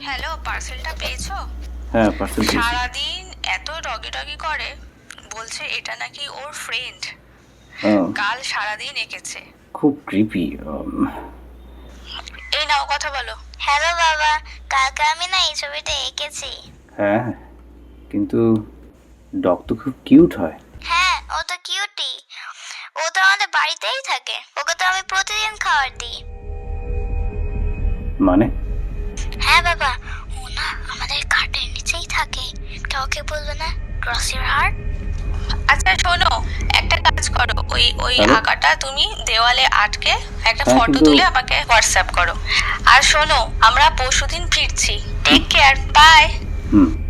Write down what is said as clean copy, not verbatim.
Hello, পার্সেলটা পেয়েছো? হ্যাঁ, পার্সেল পেয়েছি। সারাদিন এত ডগি ডগি করে, বলছে এটা নাকি ওর ফ্রেন্ড। আহ, কাল সারাদিন এঁকেছে। খুব ক্রিপি। এই নাও, কথা বলো। হ্যালো বাবা, কালকে আমি না এই ছবিটা এঁকেছি। হ্যাঁ, কিন্তু ডগ তো খুব কিউট হয়। হ্যাঁ, ও তো কিউটি। ও তো আমাদের বাড়িতেই থাকে। ওকে তো আমি প্রতিদিন খাবার দিই। মানে? হ্যাঁ বাবা, ও না আমাদের খাটের নিচেই থাকে। কাউকে বলবে না, ক্রস ইউর হার্ট। আচ্ছা শোনো, একটা কাজ করো, ওই ওই হ্যালো? আঁকাটা তুমি দেওয়ালে আটকে একটা হ্যাঁ, ফটো কিন্তু- তুলে আমাকে হোয়াটসঅ্যাপ করো। আর শোনো, আমরা পরশুদিন ফিরছি। Take care, bye. হুম।